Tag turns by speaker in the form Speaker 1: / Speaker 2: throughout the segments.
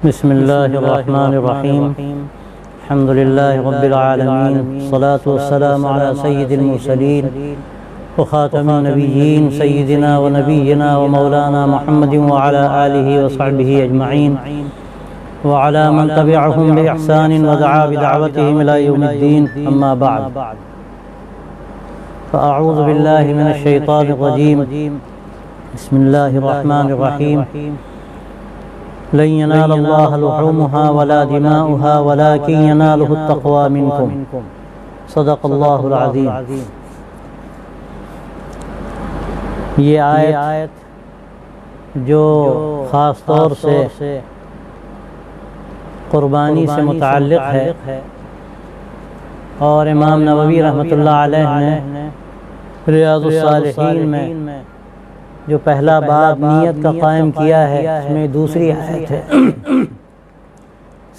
Speaker 1: بسم الله الرحمن الرحيم. الحمد لله رب العالمين، الصلاة والسلام على سيد المرسلين وخاتم النبيين سيدنا ونبينا ومولانا محمد وعلى آله وصحبه أجمعين وعلى من تبعهم بإحسان ودعا بدعوتهم إلى يوم الدين. أما بعد، فأعوذ بالله من الشيطان الرجيم. بسم الله الرحمن الرحيم. لن ينال الله لحومها ولا دماؤها ولكن يناله التقوى منكم. صدق اللہ العظیم. یہ آیت جو خاص طور سے قربانی سے متعلق ہے اور امام نووی رحمۃ اللہ علیہ نے ریاض الصالحین میں جو پہلا باب نیت کا قائم کیا ہے، اس میں دوسری آیت ہے.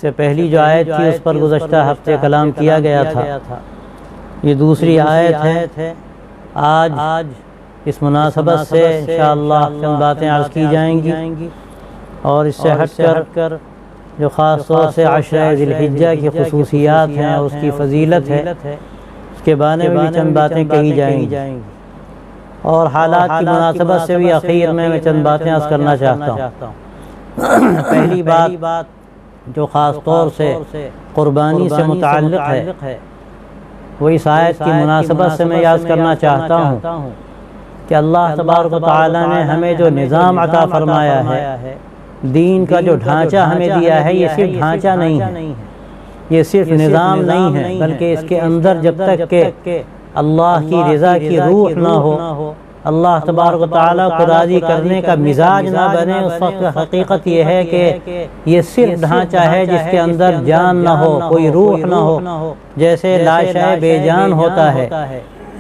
Speaker 1: سے پہلی جو آیت تھی اس پر گزشتہ ہفتے کلام کیا گیا تھا. یہ دوسری آیت ہے. آج اس مناسبت سے انشاءاللہ چند باتیں عرض کی جائیں گی اور اس سے ہٹ کر جو خاص طور سے عشرہ ذی الحجہ کی خصوصیات ہیں، اس کی فضیلت ہے، اس کے بارے میں بھی چند باتیں کہی جائیں گی اور حالات کی مناسبت سے بھی آخر میں چند باتیں عرض کرنا چاہتا ہوں. پہلی بات جو خاص طور سے قربانی سے متعلق ہے، وہ اس آیت کی مناسبت سے میں یاد کرنا چاہتا ہوں کہ اللہ تبارک و تعالیٰ نے ہمیں جو نظام عطا فرمایا ہے، دین کا جو ڈھانچہ ہمیں دیا ہے، یہ صرف ڈھانچہ نہیں ہے، یہ صرف نظام نہیں ہے، بلکہ اس کے اندر جب تک کہ اللہ کی رضا کی روح نہ ہو، اللہ تبارک و تعالیٰ کو راضی کرنے کا مزاج نہ بنے، اس وقت حقیقت یہ ہے کہ یہ صرف ڈھانچہ ہے جس کے اندر جان نہ ہو، کوئی روح نہ ہو. جیسے لاشے بے جان ہوتا ہے،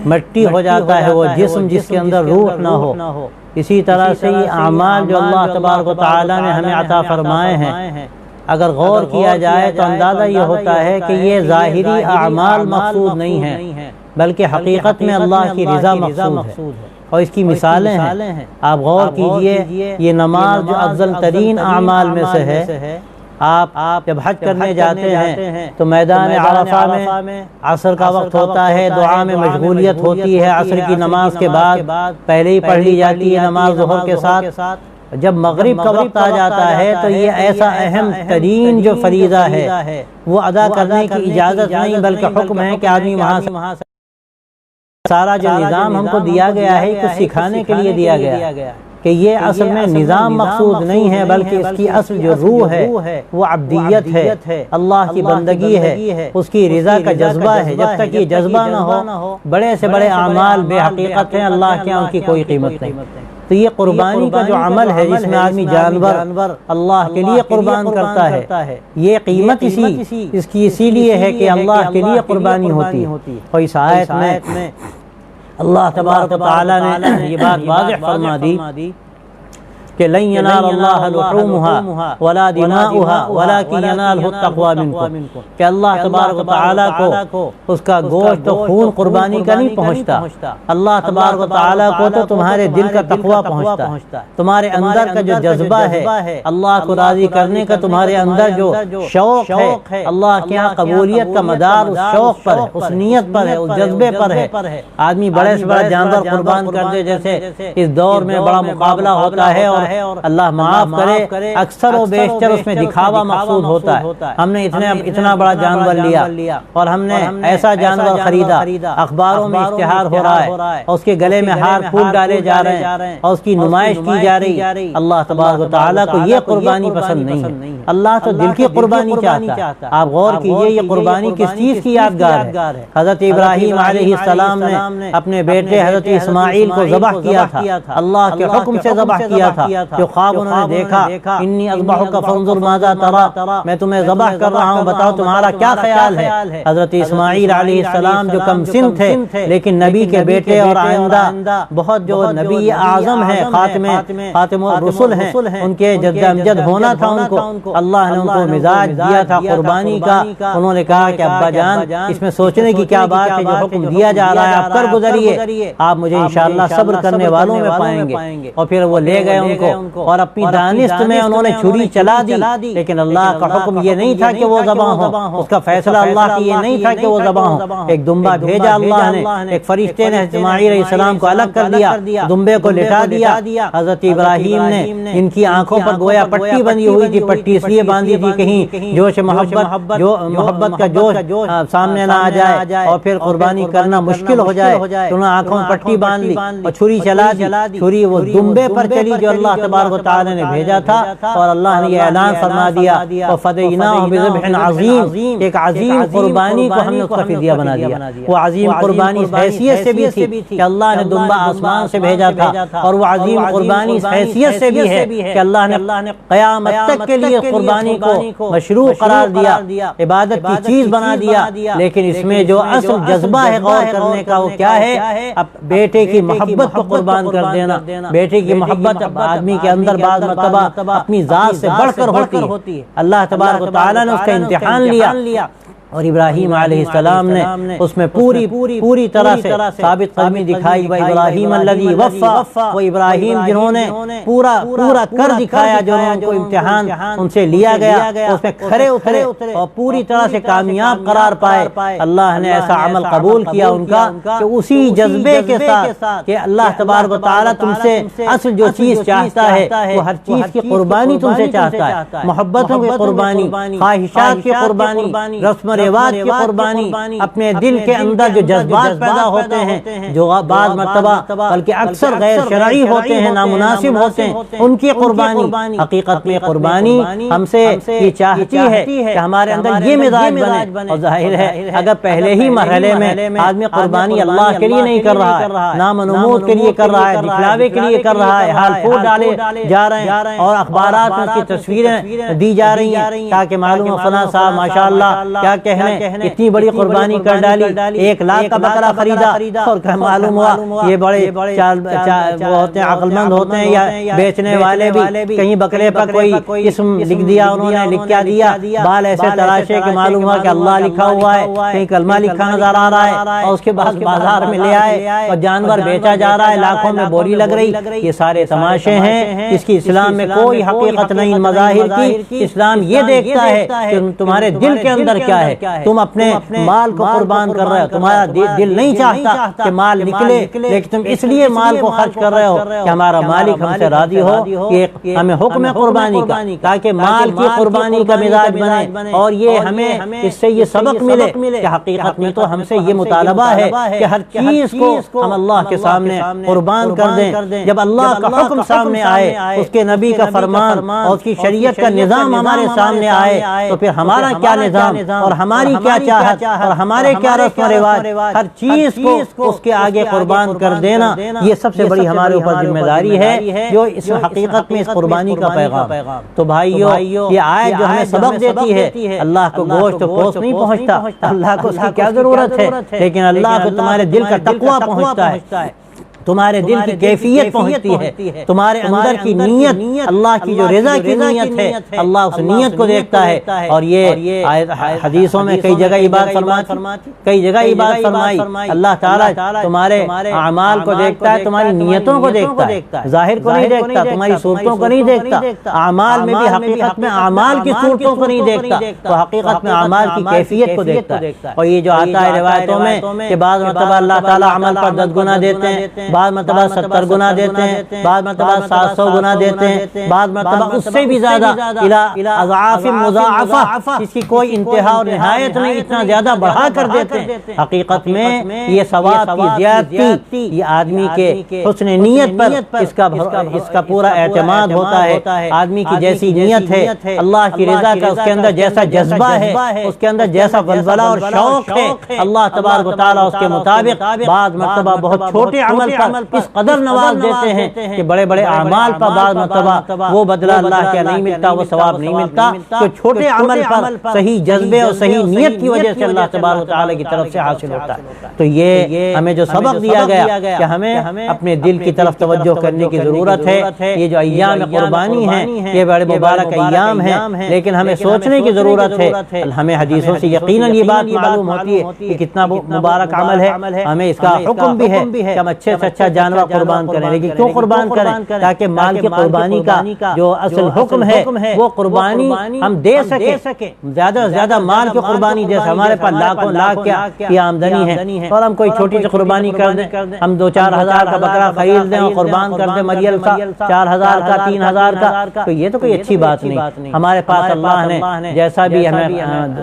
Speaker 1: مٹی ہو جاتا ہے وہ جسم جس کے اندر روح نہ ہو، اسی طرح سے یہ اعمال جو اللہ تبارک و تعالیٰ نے ہمیں عطا فرمائے ہیں، اگر غور کیا جائے تو اندازہ یہ ہوتا ہے کہ یہ ظاہری اعمال مقصود نہیں ہیں، بلکہ حقیقت میں اللہ کی رضا مقصود ہے. اور اس کی مثالیں ہیں. آپ غور کیجئے، یہ نماز جو افضل ترین اعمال میں سے ہے، آپ جب حج کرنے جاتے ہیں تو میدان عرفہ میں عصر کا وقت ہوتا ہے، دعا میں مشغولیت ہوتی ہے. عصر کی نماز کے بعد پہلے ہی پڑھ لی جاتی ہے نماز ظہر کے ساتھ. جب مغرب کا وقت آ جاتا ہے تو یہ ایسا اہم ترین جو فریضہ ہے وہ ادا کرنے کی اجازت نہیں، بلکہ حکم ہے کہ آدمی وہاں سے سارا جو نظام ہم کو دیا گیا ہے کچھ سکھانے کے لیے دیا گیا کہ یہ اصل میں نظام مقصود نہیں ہے، بلکہ اس کی اصل جو روح ہے وہ عبدیت ہے، اللہ کی بندگی ہے، اس کی رضا کا جذبہ ہے. جب تک یہ جذبہ نہ ہو، بڑے سے بڑے اعمال بے حقیقت ہیں، اللہ کے ان کی کوئی قیمت نہیں. تو یہ قربانی کا جو عمل ہے جس میں آدمی جانور اللہ کے لیے قربان کرتا ہے، یہ قیمت اس کی اسی لیے ہے کہ اللہ کے لیے قربانی ہوتی ہے. اور اس آیت میں اللہ تبارک و تعالیٰ نے یہ بات واضح فرما دی کہ لن ينال اللہ لحومها ولا دماؤها ولكن يناله التقوى منكم، کہ اللہ تبارک و تعالیٰ کو اس کا گوشت و خون قربانی کا نہیں پہنچتا، اللہ تبارک و تعالیٰ کو تو تمہارے دل کا تقوی پہنچتا ہے، تمہارے اندر کا جو جذبہ ہے اللہ کو راضی کرنے کا، تمہارے اندر جو شوق ہے اللہ کے یہاں قبولیت کا مدار اس شوق پر ہے، اس نیت پر ہے، اس جذبے پر ہے. آدمی بڑے سے بڑا جانور قربان کر دے، جیسے اس دور میں بڑا مقابلہ ہوتا ہے اور اللہ معاف کرے اکثر و بیشتر اس میں دکھاوا مقصود ہوتا ہے. ہم نے اتنا بڑا جانور لیا اور ہم نے ایسا جانور خریدا، اخباروں میں اشتہار ہو رہا ہے اور اس کے گلے میں ہار پھول ڈالے جا رہے ہیں اور اس کی نمائش کی جا رہی ہے. اللہ تبارک و تعالیٰ کو یہ قربانی پسند نہیں ہے، اللہ تو دل کی قربانی چاہتا ہے. آپ غور کیجئے یہ قربانی کس چیز کی یادگار ہے. حضرت ابراہیم علیہ السلام نے اپنے بیٹے حضرت اسماعیل کو ذبح کیا تھا، اللہ کے حکم سے ذبح کیا تھا. جو خواب انہوں نے دیکھا، انی اذبحک فانظر ماذا تری، میں تمہیں ذبح کر رہا ہوں، بتاؤ تمہارا کیا خیال ہے. حضرت اسماعیل علیہ السلام جو کم سن تھے لیکن نبی کے بیٹے اور آئندہ بہت جو نبی اعظم ہے، خاتم الرسل ہیں، ان کے جد امجد ہونا تھا. ان کو اللہ نے ان کو مزاج دیا تھا قربانی کا. انہوں نے کہا کہ ابا جان اس میں سوچنے کی کیا بات ہے، جو حکم دیا جا رہا ہے آپ کر گزریے، آپ مجھے انشاءاللہ صبر کرنے والوں میں پائیں گے. اور پھر وہ لے گئے ان کو کو اور اپنی دانست میں انہوں نے چھری چلا دی، لیکن اللہ کا حکم یہ نہیں تھا کہ وہ ذبح ہو، اس کا فیصلہ اللہ کی یہ نہیں تھا کہ وہ ذبح ہو۔ ایک دمبا بھیجا اللہ نے، ایک فرشتے نے اسماعیل علیہ السلام کو الگ کر دیا، دمبے کو لٹا دیا۔ حضرت ابراہیم نے ان کی آنکھوں پر گویا پٹی بندھی ہوئی تھی، پٹی اس لیے باندھی تھی کہیں جوش محبت کا جوش سامنے نہ آ جائے اور پھر قربانی کرنا مشکل ہو جائے، تو انہوں نے آنکھوں میں پٹی باندھ لی اور چھری چلا دی۔ چھری وہ دمبے پر چلی جو اللہ تبارک و تعالی نے بھیجا تھا، اور اللہ نے یہ اعلان فرما دیا وَفَدَيْنَاهُ بِذِبْحٍ عَظِيمٍ، ایک عظیم قربانی کو ہم نے اس کا فدیہ بنا دیا۔ وہ عظیم قربانی اس حیثیت سے بھی تھی کہ اللہ نے دمبا آسمان سے بھیجا تھا، اور وہ عظیم قربانی اس حیثیت سے بھی ہے کہ اللہ نے قیامت تک کے لیے قربانی کو مشروع قرار دیا، عبادت کی چیز بنا دیا۔ لیکن اس میں جو اصل جذبہ ہے غور کرنے کا وہ کیا ہے؟ اب بیٹے کی محبت کو قربان کر دینا۔ بیٹے کی محبت آدمی کے اندر بعض مرتبہ اپنی ذات سے بڑھ کر ہوتی ہے۔ اللہ تبارک و تعالیٰ نے اس کا امتحان لیا، اور ابراہیم علیہ السلام نے اس میں پوری طرح سے ثابت قدمی دکھائی۔ وَإِبْرَاهِيمَ الَّذِي وَفَّى، وہ ابراہیم جنہوں نے پورا کر دکھایا، جو ان کو امتحان ان سے لیا گیا، اس میں کھرے اترے اور پوری طرح سے کامیاب قرار پائے۔ اللہ نے ایسا عمل قبول کیا ان کا کہ اسی جذبے کے ساتھ کہ اللہ تبارک و تعالیٰ تم سے اصل جو چیز چاہتا ہے وہ ہر چیز کی قربانی تم سے چاہتا ہے، محبتوں کی قربانی، خواہشات کی قربانی، رسم رواج کی قربانی، اپنے دل کے اندر جو جذبات پیدا ہوتے ہیں جو بعض مرتبہ بلکہ اکثر غیر شرعی ہوتے ہیں، نامناسب ہوتے ہیں، ان کی قربانی۔ حقیقت میں قربانی ہم سے یہ چاہتی ہے کہ ہمارے اندر یہ مزاج بنے، اور ظاہر ہے اگر پہلے ہی مرحلے میں آدمی قربانی اللہ کے لیے نہیں کر رہا ہے، نام و نمود کے لیے کر رہا ہے، دکھلاوے کے لیے کر رہا ہے، حال پھوٹ ڈالے جا رہے ہیں اور اخبارات میں اس کی تصویریں دی جا رہی ہیں تاکہ معلوم ہو فلاں صاحب ماشاءاللہ کیا کہنے اتنی بڑی قربانی کر ڈالی، 1 لاکھ کا بکرا خریدا، اور معلوم ہوا یہ بڑے وہ ہوتے ہیں عقل مند ہوتے ہیں، یا بیچنے والے بھی کہیں بکرے پر کوئی اسم لکھ دیا، انہوں نے لکھ کیا دیا، بال ایسے تراشے کہ معلوم ہوا کہ اللہ لکھا ہوا ہے، کہیں کلمہ لکھا نظر آ رہا ہے، اور اس کے بعد بازار میں لے آئے اور جانور بیچا جا رہا ہے، لاکھوں میں بولی لگ رہی۔ یہ سارے تماشے ہیں، اس کی اسلام میں کوئی حقیقت نہیں مظاہر کی۔ اسلام یہ دیکھتا ہے کہ تمہارے دل کے اندر کیا ہے، تم اپنے مال کو قربان کر رہے ہو، تمہارا دل نہیں چاہتا کہ مال نکلے، لیکن تم اس لیے مال کو خرچ کر رہے ہو کہ ہمارا مالک ہم سے راضی ہو، یہ ہمیں حکم ہے قربانی کا، تاکہ مال کی قربانی کا مزاج بنے، اور یہ ہمیں اس سے یہ سبق ملے کہ حقیقت میں تو ہم سے یہ مطالبہ ہے کہ ہر چیز کو ہم اللہ کے سامنے قربان کر دیں۔ جب اللہ کا حکم سامنے آئے، اس کے نبی کا فرمان اور اس کی شریعت کا نظام ہمارے سامنے آئے، تو پھر ہمارا کیا نظام اور ہماری کیا چاہت اور ہمارے کیا رسم و رواج، ہر چیز کو اس کے آگے قربان کر دینا، یہ سب سے بڑی ہمارے اوپر ذمہ داری ہے، جو اس حقیقت میں اس قربانی کا پیغام۔ تو بھائیو، یہ آیت جو ہمیں سبق دیتی ہے، اللہ کو گوشت و پوست نہیں پہنچتا، اللہ کو اس کی کیا ضرورت ہے، لیکن اللہ کو تمہارے دل کا تقویٰ پہنچتا ہے، تمہارے دل کی کیفیت پہنچتی ہے، تمہارے اندر کی نیت، اللہ کی جو رضا کی نیت ہے، اللہ اس نیت کو دیکھتا ہے۔ اور یہ حدیثوں میں کئی جگہ یہ بات فرمائی، اللہ تعالیٰ تمہارے اعمال کو دیکھتا ہے، تمہاری نیتوں کو دیکھتا ہے، ظاہر کو نہیں دیکھتا، تمہاری صورتوں کو نہیں دیکھتا، اعمال میں بھی حقیقت میں اعمال کی صورتوں کو نہیں دیکھتا، تو حقیقت میں اعمال کی کیفیت کو دیکھتا ہے۔ اور یہ جو آتا ہے روایتوں میں کہ بعض مرتبہ اللہ تعالیٰ عمل پر 10 گنا دیتے ہیں، بعض مرتبہ 70 گنا دیتے ہیں، بعض مرتبہ 700 گنا دیتے ہیں، بعض مرتبہ اس سے بھی زیادہ، الی اضعاف مضاعفہ، اس کی کوئی انتہا اور نہایت نہیں، اتنا زیادہ بڑھا کر دیتے ہیں۔ حقیقت میں یہ ثواب کی زیادتی یہ آدمی کے حسن نیت پر اس کا پورا اعتماد ہوتا ہے۔ آدمی کی جیسی نیت ہے، اللہ کی رضا کا اس کے اندر جیسا جذبہ ہے، اس کے اندر جیسا ولولہ اور شوق ہے، اللہ تبارک و تعالیٰ اس کے مطابق بعض مرتبہ بہت چھوٹے عمل پر اس قدر نواز دیتے ہیں کہ بڑے بڑے اعمال پر بعض مرتبہ وہ بدلہ اللہ کا نہیں ملتا، وہ ثواب نہیں ملتا، تو چھوٹے عمل پر صحیح جذبے اور صحیح نیت کی وجہ سے اللہ تبارک و تعالیٰ کی طرف سے حاصل ہوتا ہے۔ تو یہ ہمیں جو سبق دیا گیا کہ ہمیں اپنے دل کی طرف توجہ کرنے کی ضرورت ہے۔ یہ جو ایام قربانی ہیں یہ بڑے مبارک ایام ہیں، لیکن ہمیں سوچنے کی ضرورت ہے۔ ہمیں حدیثوں سے یقیناً یہ بات معلوم ہوتی ہے کہ کتنا مبارک عمل ہے، ہمیں اس کا حکم بھی ہے کہ ہم اچھے سے اچھا جانور قربان کریں، لیکن کیوں قربان کریں؟ تاکہ مال کی قربانی کا جو اصل حکم ہے وہ قربانی ہم دے سکیں، زیادہ سے زیادہ مال کی قربانی جیسے ہمارے پاس لاکھوں لاکھ کی آمدنی ہے اور ہم کوئی چھوٹی سی قربانی کر دیں، ہم 2-4 ہزار کا بکرا خرید دیں اور قربان کر دیں مریل کا 4 ہزار کا 3 ہزار کا، تو یہ تو کوئی اچھی بات نہیں۔ ہمارے پاس اللہ نے جیسا بھی ہمیں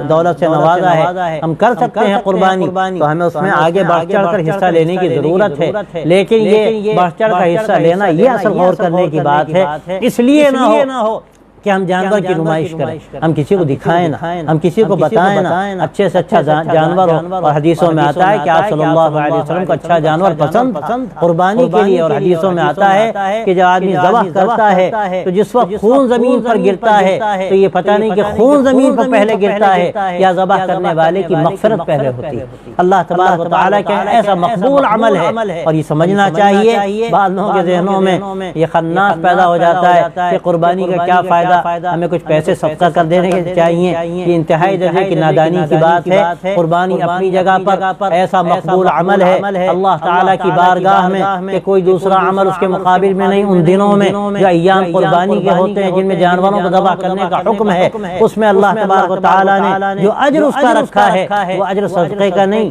Speaker 1: دولت سے نوازا ہے، ہم کر سکتے ہیں قربانی، تو ہمیں اس میں آگے بڑھ چڑھ کر حصہ لینے کی ضرورت ہے، لیکن یہ بڑھ چڑھ کر حصہ لینا یہ اصل غور کرنے کی بات ہے، اس لیے نہ ہو کہ ہم جانور کی نمائش کریں، ہم کسی کو دکھائیں نہ، ہم کسی کو بتائیں نہ اچھے سے اچھا جانور ہو، اور حدیثوں میں آتا ہے کہ آپ صلی اللہ علیہ وسلم کو اچھا جانور پسند قربانی کے لیے، اور حدیثوں میں آتا ہے کہ جب آدمی ذبح کرتا ہے تو جس وقت خون زمین پر گرتا ہے تو یہ پتہ نہیں کہ خون زمین پر پہلے گرتا ہے یا ذبح کرنے والے کی مغفرت پہلے ہوتی ہے۔ اللہ تبارک و تعالیٰ کا ایسا مقبول عمل ہے، اور یہ سمجھنا چاہیے، بعض لوگوں کے ذہنوں میں یہ خناس پیدا ہو جاتا ہے کہ قربانی کا کیا فائدہ، ہمیں کچھ پیسے صدقہ کر دینے کے چاہیے، یہ انتہائی درجے کی نادانی کی بات ہے۔ قربانی اپنی جگہ پر ایسا مقبول عمل ہے اللہ تعالیٰ کی بارگاہ میں کہ کوئی دوسرا عمل اس کے مقابل میں نہیں۔ ان دنوں میں جو ایام قربانی کے ہوتے ہیں جن میں جانوروں کو ذبح کرنے کا حکم ہے، اس میں اللہ تبارک و تعالیٰ نے جو اجر اس کا رکھا ہے وہ اجر صدقے کا نہیں،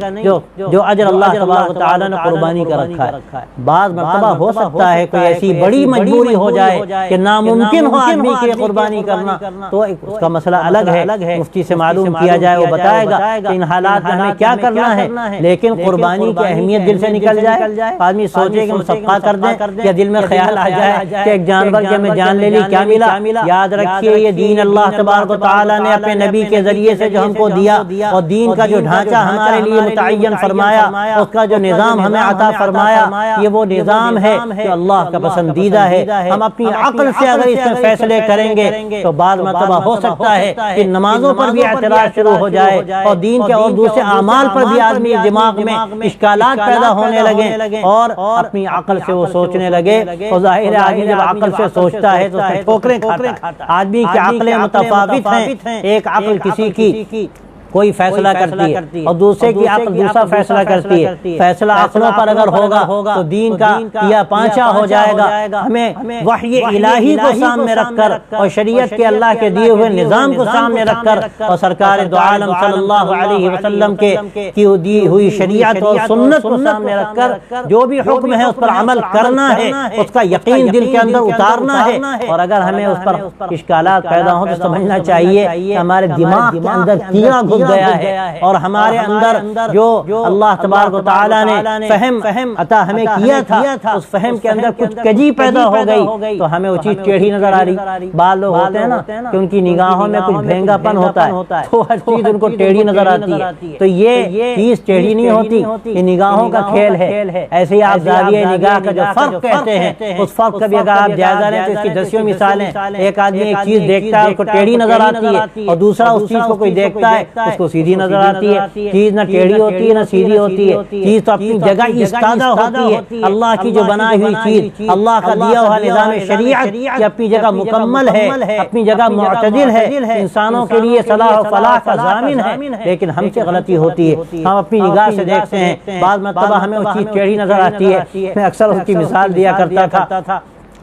Speaker 1: جو اجر اللہ تبارک و تعالیٰ نے قربانی کا رکھا ہے۔ بعض مرتبہ ہو سکتا ہے کوئی ایسی بڑی مجبوری ہو جائے کہ ناممکن ہو آدمی کے قربانی کرنا، تو اس کا مسئلہ الگ ہے، مفتی سے معلوم کیا جائے، وہ بتائے گا کہ ان حالات میں ہمیں کیا کرنا ہے۔ لیکن قربانی کی اہمیت دل سے نکل جائے، آدمی سوچے کہ ہم صدقہ کر دیں، یا دل میں خیال آ جائے کہ ایک جانور کے ہمیں جان لے لی کیا ملا۔ یاد رکھیے یہ دین اللہ تبارک و تعالیٰ نے اپنے نبی کے ذریعے سے جو ہم کو دیا، اور دین کا جو ڈھانچہ ہمارے لیے متعین فرمایا، اس کا جو نظام ہمیں عطا فرمایا، یہ وہ نظام ہے جو اللہ کا پسندیدہ ہے۔ ہم اپنی عقل سے اگر اس میں فیصلے کریں گے تو بعض مرتبہ ہو سکتا ہے کہ نمازوں پر بھی اعتراض شروع ہو جائے، اور دین کے اور دوسرے اعمال پر بھی آدمی دماغ میں اشکالات پیدا ہونے لگیں، اور اپنی عقل سے وہ سوچنے لگے۔ اور ظاہر ہے آدمی جب عقل سے سوچتا ہے تو اس میں ٹھوکریں کھاتا ہے۔ آدمی کی عقلیں متفاوت ہیں، ایک عقل کسی کی کوئی فیصلہ کرتی ہے اور دوسرے کی عقل دوسرا فیصلہ کرتی ہے۔ فیصلہ عقلوں پر اگر ہوگا تو دین کا یا پانچا ہو جائے گا۔ ہمیں وحی الہی کو سامنے رکھ کر اور شریعت کے اللہ کے دیے ہوئے نظام کو سامنے رکھ کر اور سرکار دو عالم صلی اللہ علیہ وسلم کی دی ہوئی شریعت اور سنت کو سامنے رکھ کر جو بھی حکم ہے اس پر عمل کرنا ہے، اس کا یقین دل کے اندر اتارنا ہے۔ اور اگر ہمیں اس پر اشکالات پیدا ہوں تو سمجھنا چاہیے کہ ہمارے دماغ کے اندر کیڑا گھس گیا ہے، اور ہمارے اندر جو اللہ تبارک و تعالیٰ نے فہم عطا ہمیں کیا تھا، اس فہم کے اندر کچھ کجی پیدا ہو گئی تو ہمیں وہ چیز ٹیڑھی نظر آ رہی۔ بعض لوگ ہوتے ہیں نا کہ ان کی نگاہوں میں کچھ بھینگا پن ہوتا ہے تو ہر چیز ان کو ٹیڑھی نظر آتی ہے، تو یہ چیز ٹیڑھی نہیں ہوتی، یہ نگاہوں کا کھیل ہے۔ ایسے ہی آپ زاویہ نگاہ کا جو فرق کہتے ہیں، اس فرق کا بھی اگر آپ جائزہ لیں تو اس کی دسیوں مثالیں۔ ایک آدمی ایک چیز دیکھتا ہے اس کو ٹیڑھی نظر آتی ہے، اور دوسرا اس چیز کو کوئی دیکھتا ہے اس کو سیدھی نظر آتی ہے۔ چیز نہ ٹیڑھی ہوتی ہے نہ سیدھی ہوتی ہے، چیز تو اپنی جگہ ایستادہ ہوتی ہے۔ اللہ کی جو بنائی ہوئی چیز، اللہ کا دیا ہوا نظام شریعت یہ اپنی جگہ مکمل ہے، اپنی جگہ معتدل ہے، انسانوں کے لیے صلاح و فلاح کا ضامن ہے۔ لیکن ہم سے غلطی ہوتی ہے، ہم اپنی نگاہ سے دیکھتے ہیں، بعض مرتبہ ہمیں وہ چیز ٹیڑھی نظر آتی ہے۔ میں اکثر اس کی مثال دیا کرتا تھا،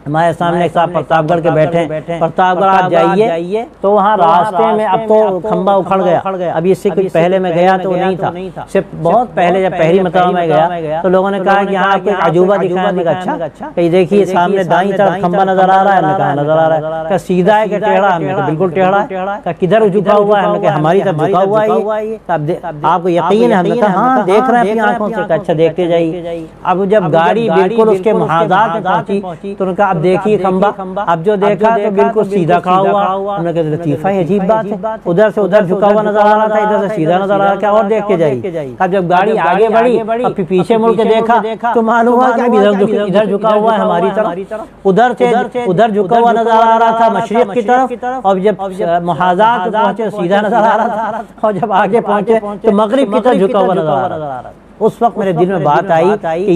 Speaker 1: ہمارے سامنے ایک صاحب پرتاپ گڑھ کے بیٹھے، پرتاپ گڑھ آپ جائیے تو وہاں راستے میں اب تو کھمبا اکھڑ گیا، ابھی اس سے کچھ پہلے میں گیا تو نہیں تھا، صرف بہت پہلے جب پہلی مرتبہ میں گیا تو لوگوں نے کہا کہ یہاں آپ کو ایک عجوبہ دکھایا۔ میں کہا اچھا، کہ دیکھیے سامنے دائیں طرف کھمبا نظر آ رہا ہے۔ ہم نے کہا نظر آ رہا ہے۔ کہ سیدھا ہے کہ ٹیڑھا؟ ہم نے کہا بالکل ٹیڑھا ہے۔ کہ کدھر جھکا ہوا ہے؟ ہم نے کہا ہماری طرف جھکا ہوا ہے۔ آپ کو یقین ہے؟ ہم نے کہا ہاں دیکھ رہے ہیں اپنی آنکھوں سے۔ کہ اچھا دیکھتے جائیے۔ اب جب گاڑی بالکل اس کے محاذات میں پہنچی تو انہوں نے کہا اب دیکھیے کھمبا، اب جو دیکھا تو بالکل سیدھا کھڑا ہوا۔ ہم نے کہا لطیفہ ہے، عجیب بات ہے، ادھر سے ادھر جھکا ہوا نظر آ رہا تھا، ادھر سے سیدھا نظر آ رہا تھا، اور دیکھتے جائیے۔ اب جب گاڑی آگے بڑھی اب پیچھے مڑ کے دیکھا تو معلوم ہوا کہ اب ادھر جھکا ہوا ہے ہماری طرف، ادھر سے ادھر جھکا ہوا نظر آ رہا تھا مشرق کی طرف، اور جب محاذات پہنچے سیدھا نظر آ رہا تھا، اور جب آگے پہنچے تو مغرب کی طرف جھکا ہوا نظر آ رہا تھا۔ اس وقت میرے دل میں بات آئی کہ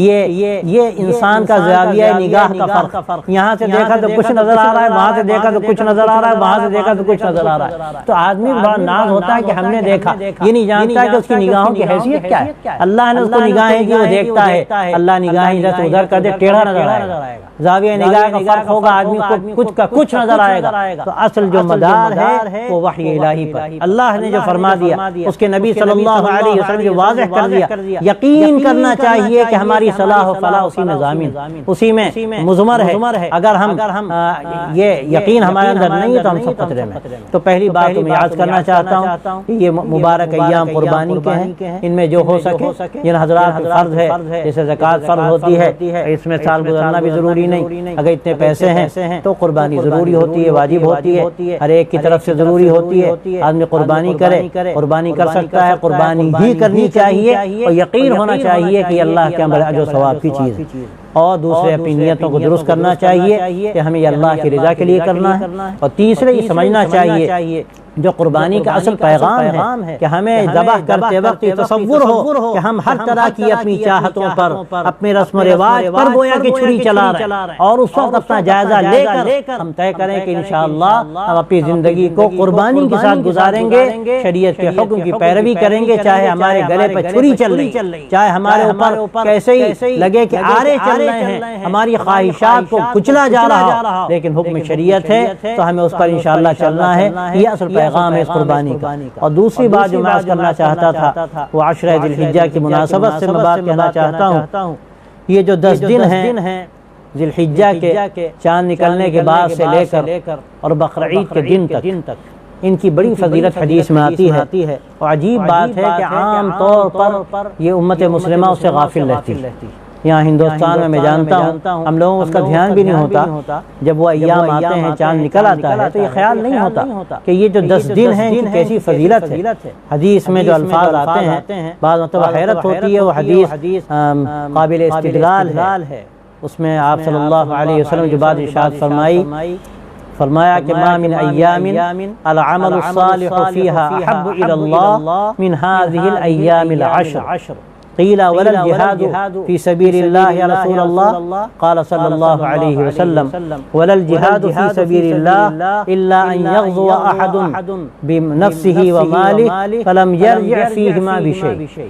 Speaker 1: یہ انسان کا زاویہ نگاہ کا فرق، یہاں سے دیکھا تو کچھ نظر آ رہا ہے، وہاں سے دیکھا تو کچھ نظر آ رہا ہے، وہاں سے دیکھا تو کچھ نظر آ رہا ہے۔ تو آدمی بڑا ناز ہوتا ہے کہ ہم نے دیکھا، یہ نہیں جانتا ہے کہ اس کی نگاہوں کی حیثیت کیا ہے۔ اللہ نے اس کو نگاہیں دی، وہ دیکھتا ہے، اللہ نگاہیں ادھر سے ادھر کر دے ٹیڑھا نظر آئے گا، زاویہ نگاہ کا فرق ہوگا، آدمی کو کچھ کا کچھ نظر آئے گا۔ تو اصل جو مدار ہے وہ وحی الہی پر، اللہ نے جو فرما دیا، اس کے نبی صلی اللہ علیہ وسلم جو واضح کر دیا، یقین کرنا چاہیے کہ ہماری صلاح و فلاح اسی میں ضامن، اسی میں مضمر ہے۔ اگر ہم یہ یقین ہمارے اندر نہیں ہے تو ہم سب خطرے میں۔ تو پہلی بات میں یاد کرنا چاہتا ہوں کہ یہ مبارک ایام قربانی کے ہیں، ان میں جو ہو سکے جن حضرات کو فرض ہے، جیسے زکوٰۃ فرض ہوتی ہے، اس میں سال گزرنا بھی ضروری نہیں، اگر اتنے پیسے ہیں تو قربانی ضروری ہوتی ہے، واجب ہوتی ہے، ہر ایک کی طرف سے ضروری ہوتی ہے، آدمی قربانی کرے، قربانی کر سکتا ہے، قربانی ہی کرنی چاہیے اور یقین ہونا چاہیے کہ اللہ کے اندر اجر و ثواب کی چیز ہے۔ اور دوسرے اپنی نیتوں کو درست کرنا چاہیے کہ ہمیں اللہ کی رضا کے لیے کرنا ہے، اور تیسرے یہ سمجھنا چاہیے جو قربانی کا اصل پیغام ہے کہ ہمیں ذبح کرتے وقت یہ تصور ہو کہ ہم ہر طرح کی اپنی چاہتوں پر، اپنے رسم و رواج پر گویا کہ چھری چلا رہے ہیں، اور اس وقت اپنا جائزہ لے کر ہم طے کریں کہ انشاءاللہ ہم اپنی زندگی کو قربانی کے ساتھ گزاریں گے، شریعت کے حکم کی پیروی کریں گے، چاہے ہمارے گلے پر چھری چل رہی، چاہے ہمارے اوپر کیسے ہی لگے کہ آرے چل رہے ہیں، ہماری خواہشات کو کچلا جا رہا، لیکن حکم شریعت ہے تو ہمیں اس پر انشاءاللہ چلنا ہے۔ یہ اصل پیغام ہے اس قربانی کا۔ اور دوسری بات جو میں عرض کرنا چاہتا تھا وہ عشرہ ذی الحجہ کی مناسبت سے میں بات کہنا چاہتا ہوں۔ یہ جو 10 دن ہیں ذی الحجہ کے چاند نکلنے کے بعد سے لے کر اور بقرعید کے دن تک، ان کی بڑی فضیلت حدیث میں آتی ہے، اور عجیب بات ہے کہ عام طور پر یہ امت مسلمہ اس سے غافل رہتی ہے۔ یہاں ہندوستان میں جانتا ہوں ہم لوگوں کو اس کا دھیان بھی نہیں ہوتا، جب وہ ایام آتے ہیں چاند نکل آتا ہے تو یہ خیال نہیں ہوتا کہ یہ جو 10 دن ہیں ان کی کیسی فضیلت ہے۔ حدیث میں جو الفاظ آتے ہیں بعض مرتبہ حیرت ہوتی ہے، وہ حدیث قابل استدلال ہے۔ اس میں آپ صلی اللہ علیہ وسلم جو بات ارشاد فرمایا کہ ما من ایام العمل الصالح فیہا احب الی اللہ من هذه الایام العشر قیل ولا الجہاد فی سبیل اللہ یا رسول اللہ قال صلی اللہ علیہ وسلم ولا الجہاد فی سبیل اللہ الا ان یغزو احد بنفسہ ومالہ فلم یرجع فیہما بشیء۔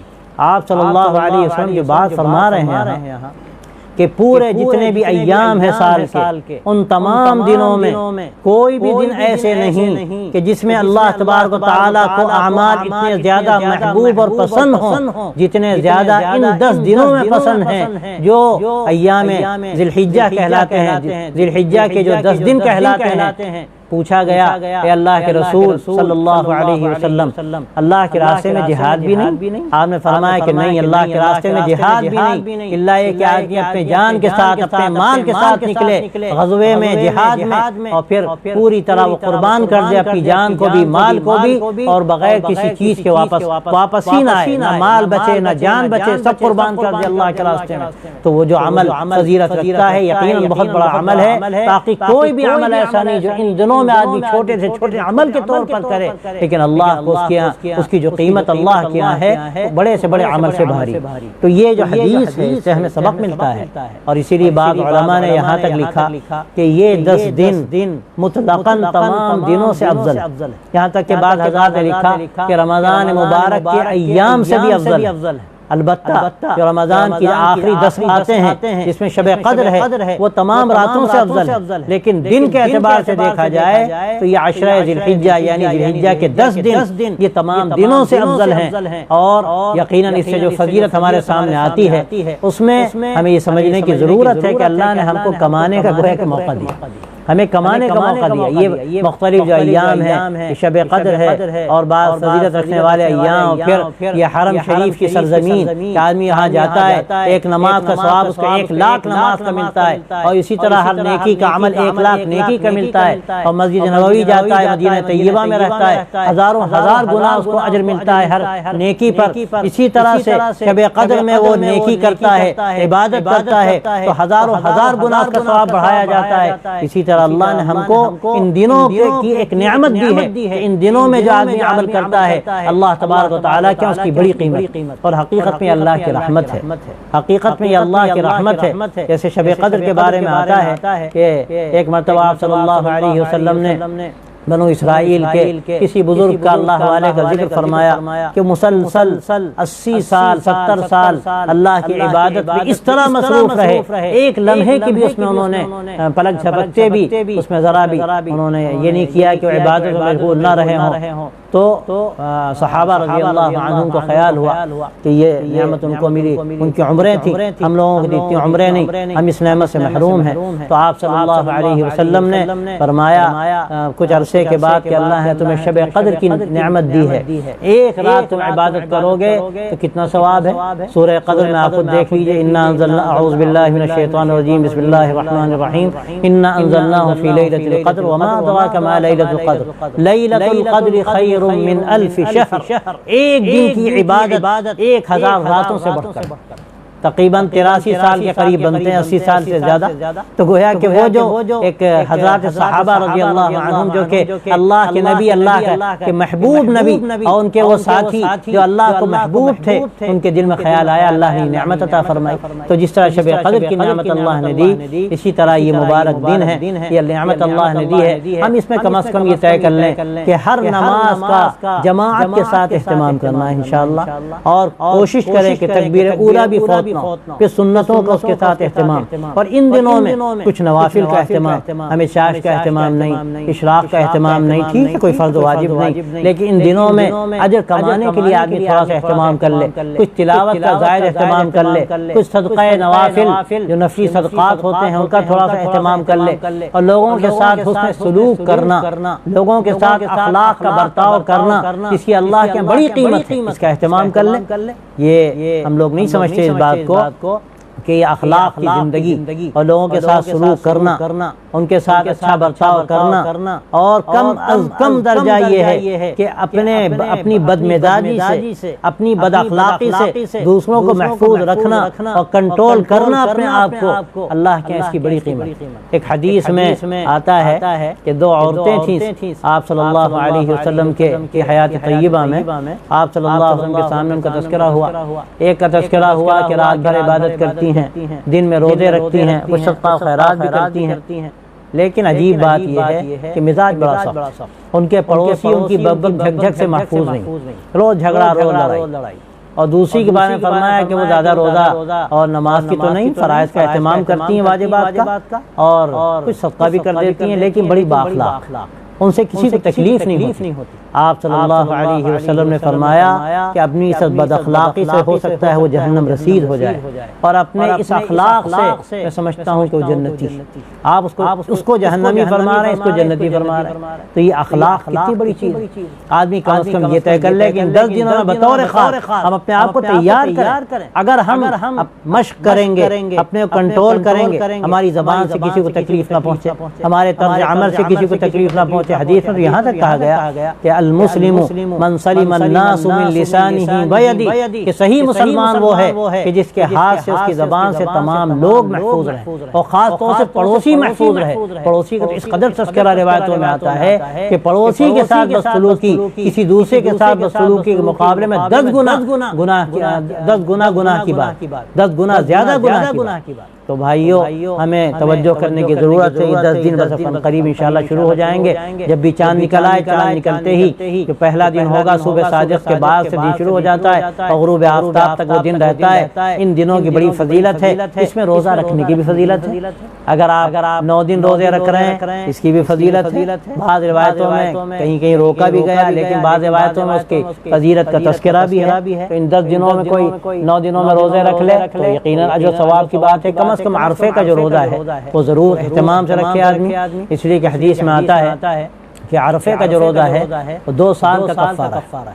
Speaker 1: آپ صلی اللہ علیہ وسلم جو بات فرما رہے ہیں کہ پورے جتنے بھی ایام ہیں سال کے، ان تمام دنوں میں کوئی بھی دن ایسے نہیں کہ جس میں اللہ تبارک و تعالیٰ کو اعمال اتنے زیادہ محبوب اور پسند ہوں جتنے زیادہ ان 10 دنوں میں پسند ہیں جو ایام ذی الحجہ کہلاتے ہیں، ذی الحجہ کے جو 10 دن کہلاتے ہیں۔ پوچھا گیا کہ اللہ کے رسول صلی اللہ علیہ وسلم اللہ کے راستے میں جہاد بھی نہیں؟ آپ نے فرمایا کہ نہیں، اللہ کے راستے میں جہاد بھی نہیں، اللہ یہ کہ آدمی اپنے جان کے ساتھ اپنے مال کے ساتھ نکلے غزوے میں، جہاد میں، اور پھر پوری طرح وہ قربان کر دے اپنی جان کو بھی مال کو بھی، اور بغیر کسی چیز کے واپس ہی نہ آئے، نہ مال بچے نہ جان بچے، سب قربان کر دے اللہ کے راستے میں۔ تو وہ جو عمل فضیلت رکھتا ہے یقیناً بہت بڑا عمل ہے، تاکہ کوئی بھی عمل ایسا نہیں جو ان دنوں میں آدمی چھوٹے سے چھوٹے عمل کے طور پر کرے، لیکن اللہ کو اس کی جو قیمت اللہ کے یہاں ہے بڑے سے بڑے عمل سے بھاری۔ تو یہ جو حدیث ہے اس سے ہمیں سبق ملتا ہے، اور اسی لیے بعض علماء نے یہاں تک لکھا کہ یہ 10 دن مطلقاً تمام دنوں سے افضل ہے، یہاں تک کہ بعض حضرات نے لکھا کہ رمضان مبارک کے ایام سے بھی افضل ہے۔ البتہ جو رمضان کی آخری 10 راتیں ہیں جس میں شب قدر ہے وہ تمام راتوں سے افضل ہے، لیکن دن کے اعتبار سے دیکھا جائے تو یہ عشرہ ذی الحجہ یعنی ذی الحجہ کے 10 دن یہ تمام دنوں سے افضل ہیں، اور یقیناً اس سے جو فضیلت ہمارے سامنے آتی ہے اس میں ہمیں یہ سمجھنے کی ضرورت ہے کہ اللہ نے ہم کو کمانے کا گویا کہ موقع دیا، ہمیں کمانے کا موقع دیا۔ یہ مختلف جو ایام ہیں، شب قدر ہے اور بعض فضیلت رکھنے والے ایام، پھر یہ حرم شریف کی سرزمین کہ آدمی یہاں جاتا ہے، ایک نماز کا ثواب اس کو 1 لاکھ نماز کا ملتا ہے، اور اسی طرح ہر نیکی کا عمل 1 لاکھ نیکی کا ملتا ہے، اور مسجد نبوی جاتا ہے، مدینہ طیبہ میں رہتا ہے، ہزار گنا اس کو اجر ملتا ہے ہر نیکی پر۔ اسی طرح سے شب قدر میں وہ نیکی کرتا ہے، عبادت کرتا ہے تو ہزار گنا اس کا ثواب بڑھایا جاتا ہے۔ اسی طرح طرح اللہ نے ہم کو ان دنوں کی ایک نعمت دی ہے، ان دنوں میں جو آدمی عمل کرتا ہے اللہ تبارک و تعالیٰ کیا اس کی بڑی قیمت، اور حقیقت میں اللہ کی رحمت ہے، حقیقت میں یہ اللہ کی رحمت ہے۔ جیسے شب قدر کے بارے میں آتا ہے کہ ایک مرتبہ آپ صلی اللہ علیہ وسلم نے بنو اسرائیل کے کسی بزرگ کا اللہ والے کا ذکر فرمایا کہ مسلسل 80 سال 70 سال اللہ کی عبادت میں اس طرح مصروف رہے، ایک لمحے کی بھی اس میں انہوں نے پلک جھپکتے بھی اس میں ذرا بھی انہوں نے یہ نہیں کیا کہ وہ عبادت میں مشغول نہ رہے ہوں۔ تو صحابہ رضی اللہ عنہم کو خیال ہوا کہ یہ نعمت ان کو ملی، ان کی عمریں تھیں، ہم لوگوں کی اتنی عمریں نہیں، ہم اس نعمت سے محروم ہیں۔ تو آپ صلی اللہ علیہ وسلم نے فرمایا کچھ عرصے کے بعد کہ اللہ نے تمہیں شب قدر کی نعمت دی ہے، ایک رات تم عبادت کرو گے تو کتنا ثواب ہے۔ سورہ قدر میں آپ خود دیکھ لیجئے، انا انزلنا اعوذ باللہ من الشیطان الرجیم بسم اللہ الرحمن الرحیم انا انزلناہ فی لیلۃ القدر وما ادراک ما لیلۃ القدر لیلۃ القدر خیر من الف شہر، ایک دن کی عبادت 1000 راتوں سے بڑھ کر، تقریباً 83 سال کے قریب بنتے ہیں، 80 سال سے زیادہ۔ تو گویا کہ وہ جو ایک حضرات صحابہ رضی اللہ عنہم جو کہ اللہ کے نبی، اللہ کے محبوب نبی اور ان کے وہ ساتھی جو اللہ کو محبوب تھے، ان کے دل میں خیال آیا اللہ نے نعمت عطا فرمائی۔ تو جس طرح شب قدر کی نعمت اللہ نے دی، اسی طرح یہ مبارک دن ہے، یہ نعمت اللہ نے دی ہے۔ ہم اس میں کم از کم یہ طے کر لیں کہ ہر نماز کا جماعت کے ساتھ اہتمام کرنا ہے انشاءاللہ، اور کوشش کریں کہ تکبیر اولیٰ بھی فوت پھر سنتوں کا اس کے ساتھ اہتمام، اور ان دنوں میں کچھ نوافل کا اہتمام، ہمیں چاشت کا اہتمام نہیں، اشراق کا اہتمام نہیں، ٹھیک ہے کوئی فرض واجب نہیں، لیکن ان دنوں میں اجر کمانے کے لیے آدمی تھوڑا سا اہتمام کر لے، کچھ تلاوت کا زائد اہتمام کر لے، کچھ صدقہ نوافل جو نفلی صدقات ہوتے ہیں ان کا تھوڑا سا اہتمام کر لے، اور لوگوں کے ساتھ حسن سلوک کرنا، لوگوں کے ساتھ اخلاق کا برتاؤ کرنا، اس کی اللہ کے بڑی قیمت ہے، اس کا اہتمام کر لیں۔ یہ ہم لوگ نہیں سمجھتے اس بات کو کہ یہ اخلاق کی زندگی اور لوگوں کے ساتھ سلوک کرنا، ان کے ساتھ اچھا برتاؤ کرنا، اور کم از کم درجہ یہ ہے کہ اپنی بدمزاجی سے، اپنی بد اخلاقی سے دوسروں کو محفوظ رکھنا اور کنٹرول کرنا اپنے آپ کو، اللہ کے اس کی بڑی قیمت۔ ایک حدیث میں آتا ہے کہ 2 عورتیں تھیں آپ صلی اللہ علیہ وسلم کی حیات طیبہ میں، آپ صلی اللہ علیہ وسلم کے سامنے ان کا تذکرہ ہوا، ایک کا تذکرہ ہوا کہ رات بھر عبادت کرتی ہیں، دن میں روزے رکھتی ہیں، کچھ صدقہ خیرات بھی کرتی ہیں، لیکن عجیب بات یہ ہے کہ مزاج بڑا سخت، ان کے پڑوسی ان کی بک جھک جھک سے محفوظ نہیں، روز جھگڑا روز لڑائی۔ اور دوسری کے بارے میں فرمایا کہ وہ زیادہ روزہ اور نماز کی تو نہیں، فرائض کا اہتمام کرتی ہیں واجبات کا، اور کچھ صدقہ بھی کر دیتی ہیں، لیکن بڑی بااخلاق، ان سے کسی کو تکلیف نہیں ہوتی۔ آپ صلی اللہ علیہ وسلم نے فرمایا کہ اپنی اس بد اخلاقی سے ہو سکتا ہے وہ جہنم رسید ہو جائے، اور اپنے اس اخلاق سے میں سمجھتا ہوں کہ وہ جنتی، آپ اس کو جہنمی فرما رہے ہیں، اس کو جنتی فرما رہے ہیں۔ تو یہ اخلاق کتنی بڑی چیز ہے، آدمی کم از کم یہ طے کر لے کہ ان 10 دنوں میں بطور خاص ہم اپنے آپ کو تیار کریں۔ اگر ہم مشق کریں گے، اپنے کو کنٹرول کریں گے، ہماری زبان سے کسی کو تکلیف نہ پہنچے، ہمارے طرز عمل سے کسی کو تکلیف نہ پہنچے۔ حدیث میں تو یہاں تک کہا گیا کہ المسلم من سلم الناس من لسانه ويده، کہ صحیح مسلمان وہ ہے کہ جس کے ہاتھ سے، اس کی زبان سے تمام لوگ محفوظ رہیں، اور خاص طور سے پڑوسی محفوظ رہے۔ پڑوسی کا تو اس قدر تذکرہ روایتوں میں آتا ہے کہ پڑوسی کے ساتھ بدسلوکی کسی دوسرے کے ساتھ بدسلوکی کے مقابلے میں 10 گنا کی بات، 10 گنا زیادہ گناہ کی بات۔ تو بھائیو ہمیں توجہ کرنے کی ضرورت ہے۔ یہ 10 دن بس قریب انشاءاللہ شروع ہو جائیں گے، جب بھی چاند نکل آئے، چاند نکلتے ہی جو پہلا دن ہوگا صبح صادق کے بعد سے دن شروع ہو جاتا ہے اور غروب آفتاب تک وہ دن رہتا ہے۔ ان دنوں کی بڑی فضیلت ہے، اس میں روزہ رکھنے کی بھی فضیلت ہے۔ اگر آپ 9 دن روزے رکھ رہے ہیں اس کی بھی فضیلت ہے۔ بعض روایتوں میں کہیں روکا بھی گیا، لیکن بعض روایتوں میں اس کی فضیلت کا تذکرہ بھی ہے۔ تو ان 10 دنوں میں کوئی 9 دنوں میں روزے رکھ لے تو یقیناً اجر و ثواب کی بات ہے۔ کم از کم عرفے کا جو روزہ ہے وہ ضرور اہتمام سے رکھے آدمی، اس لیے کہ حدیث میں آتا ہے کہ عرفے کا جو روزہ ہے وہ 2 سال کا کفارہ ہے۔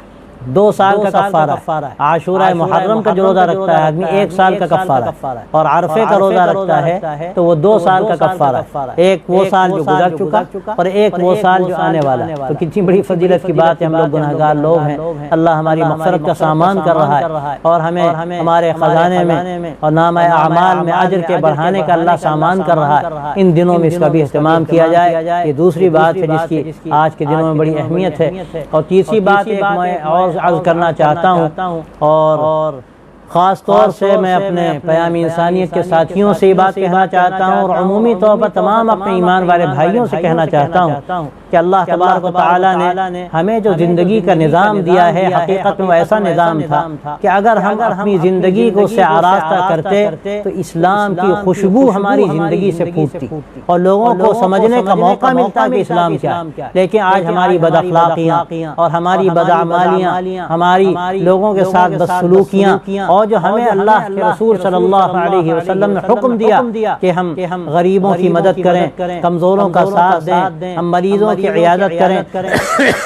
Speaker 1: 2 سال کا کفارہ ہے۔ عاشورہ محرم کا جو روزہ رکھتا ہے آدمی 1 سال کا کفارہ ہے، اور عرفے کا روزہ رکھتا ہے تو وہ 2 سال کا کفارہ ہے، ایک وہ سال جو گزر چکا اور ایک وہ سال جو آنے والا ہے۔ تو کتنی بڑی فضیلت کی بات ہے، ہم لوگ گناہگار لوگ ہیں، اللہ ہماری مغفرت کا سامان کر رہا ہے، اور ہمیں ہمارے خزانے میں اور نامہ اعمال میں اجر کے بڑھانے کا اللہ سامان کر رہا ہے۔ ان دنوں میں اس کا بھی اہتمام کیا جائے، یہ دوسری بات ہے جس کی آج کے دنوں میں بڑی اہمیت ہے۔ اور تیسری بات ایک میں اور عرض کرنا چاہتا ہوں، اور خاص طور سے میں اپنے پیام انسانیت کے ساتھیوں سے یہ بات کہنا چاہتا ہوں، اور عمومی طور پر تمام اپنے ایمان والے بھائیوں سے کہنا چاہتا ہوں کہ اللہ تبارک و تعالیٰ نے ہمیں جو زندگی کا نظام دیا ہے، حقیقت میں وہ ایسا نظام تھا کہ اگر ہم اپنی زندگی کو اس سے آراستہ کرتے تو اسلام کی خوشبو ہماری زندگی سے پھوٹتی اور لوگوں کو سمجھنے کا موقع ملتا کہ اسلام کیا ہے۔ لیکن آج ہماری بد اخلاقیاں اور ہماری بدعمالیاں، ہماری لوگوں کے ساتھ بدسلوکیاں، اور جو ہمیں اللہ کے رسول صلی اللہ علیہ وسلم نے حکم دیا کہ ہم غریبوں کی مدد کریں، کمزوروں کا ساتھ دیں، ہم مریضوں کی عیادت کریں،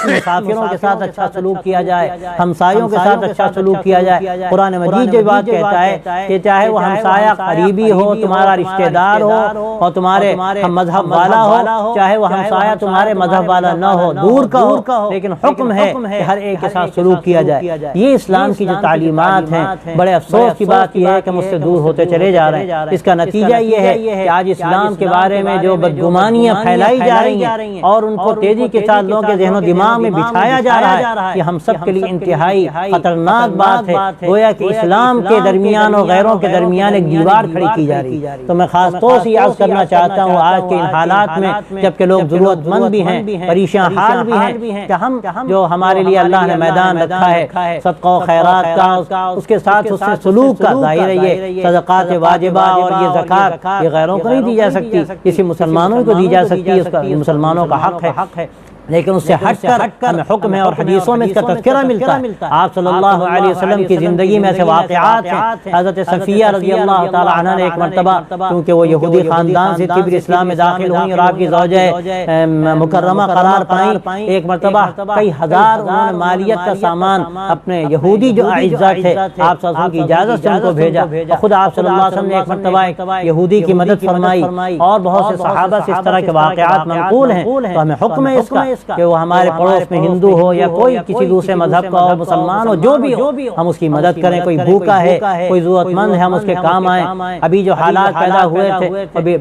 Speaker 1: مسافروں کے ساتھ اچھا سلوک کیا جائے، ہمسایوں کے ساتھ اچھا سلوک کیا جائے۔ قرآن مجید جو بات کہتا ہے کہ چاہے وہ ہمسایہ قریبی ہو، تمہارا رشتہ دار ہو اور تمہارے مذہب والا ہو، چاہے وہ ہمسایہ تمہارے مذہب والا نہ ہو، دور کا ہو، لیکن حکم ہے کہ ہر ایک کے ساتھ سلوک کیا جائے۔ یہ اسلام کی جو تعلیمات ہیں، بڑے افسوس کی بات یہ ہے کہ مجھ سے دور ہوتے چلے جا رہے ہیں۔ اس کا نتیجہ یہ ہے کہ آج اسلام کے بارے میں جو بدگمانیاں پھیلائی جا رہی ہیں اور ان کو تیزی کے ساتھ لوگوں کے ذہن و دماغ میں بٹھایا جا رہا ہے، یہ ہم سب کے لیے انتہائی خطرناک بات ہے۔ گویا کہ اسلام کے درمیان اور غیروں کے درمیان ایک دیوار کھڑی کی جا رہی ہے۔ تو میں خاص طور سے عرض کرنا چاہتا ہوں آج کے ان حالات میں، جبکہ لوگ ضرورت مند بھی ہیں، پریشان حال بھی ہیں، کہ ہم جو ہمارے لیے اللہ نے میدان رکھا ہے صدقہ و خیرات کا، اس کے ساتھ اس سے سلوک کا، ظاہر ہے یہ صدقات واجبہ اور یہ زکوٰۃ یہ غیروں کو نہیں دی جا سکتی، کسی مسلمانوں کو دی جا سکتی ہے، اس کا مسلمانوں کا حق ہے، لیکن اس سے ہٹ کر ہمیں حکم ہے اور حدیثوں میں اس کا تذکرہ ملتا ہے۔ آپ صلی اللہ علیہ وسلم کی زندگی میں ایسے واقعات ہیں۔ حضرت صفیہ رضی اللہ تعالی عنہ نے ایک مرتبہ، کیونکہ وہ یہودی خاندان سے تھی، پھر اسلام میں داخل ہوئی اور آپ کی زوجہ مکرمہ قرار پائیں، ایک مرتبہ کئی ہزار انہوں نے مالیت کا سامان اپنے یہودی جو اعزاء تھے، آپ صلی اللہ علیہ وسلم کی اجازت سے ان کو بھیجا، اور خود آپ صلی اللہ علیہ وسلم نے ایک مرتبہ ایک یہودی کی مدد فرمائی، اور بہت سے صحابہ سے اس طرح کے واقعات منقول ہیں۔ تو ہمیں حکم ہے اس کا کہ وہ ہمارے پڑوس میں ہندو ہو یا کوئی کسی دوسرے مذہب کا ہو، مسلمان ہو، جو بھی ہو، ہم اس کی مدد کریں۔ کوئی بھوکا ہے، کوئی ضرورت مند ہے، ہم اس کے کام آئیں۔ ابھی جو حالات پیدا ہوئے تھے، ابھی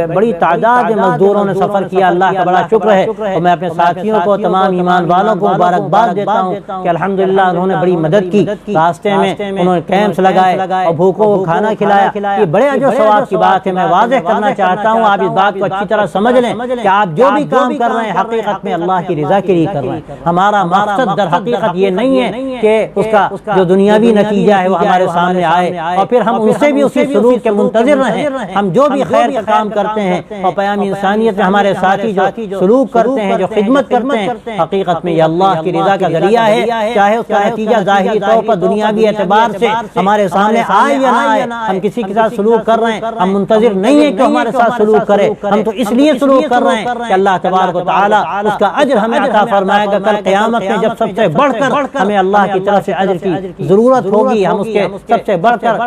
Speaker 1: بڑی تعداد میں مزدوروں نے سفر کیا، اللہ کا بڑا شکر ہے، اور میں اپنے ساتھیوں کو، تمام ایمان والوں کو مبارکباد دیتا ہوں کہ الحمدللہ انہوں نے بڑی مدد کی، راستے میں انہوں نے کیمپس لگائے اور بھوکوں کو کھانا کھلایا۔ یہ بڑے اجر و ثواب کی بات ہے۔ میں واضح کرنا چاہتا ہوں، آپ اس بات کو اچھی طرح سمجھ لیں کہ آپ جو بھی کام کر رہے ہیں حقیقت میں اللہ کی رضا کے لیے کر رہے ہیں۔ ہمارا مقصد در حقیقت یہ نہیں ہے کہ اس کا جو دنیاوی نتیجہ ہے وہ ہمارے سامنے آئے اور پھر ہم ان سے بھی اسی سلوک کے منتظر رہیں۔ ہم جو بھی خیر کا کام کرتے ہیں اور پیام انسانیت میں ہمارے ساتھی جو سلوک کرتے ہیں، جو خدمت کرتے ہیں، حقیقت میں یہ اللہ کی رضا کا ذریعہ ہے، چاہے اس کا نتیجہ ظاہری طور پر دنیاوی اعتبار سے ہمارے سامنے آئے یا نہ آئے۔ ہم کسی کے ساتھ سلوک کر رہے ہیں، ہم منتظر نہیں ہیں کہ ہمارے ساتھ سلوک کرے، ہم تو اس لیے سلوک کر رہے ہیں کہ اللہ تبارک و تعالیٰ اس کا اجر ہمیں عطا فرمائے گا۔ کل قیامت میں جب سب سے بڑھ کر ہمیں اللہ کی طرف سے اجر کی ضرورت ہوگی، ہم اس کے سب سے بڑھ کر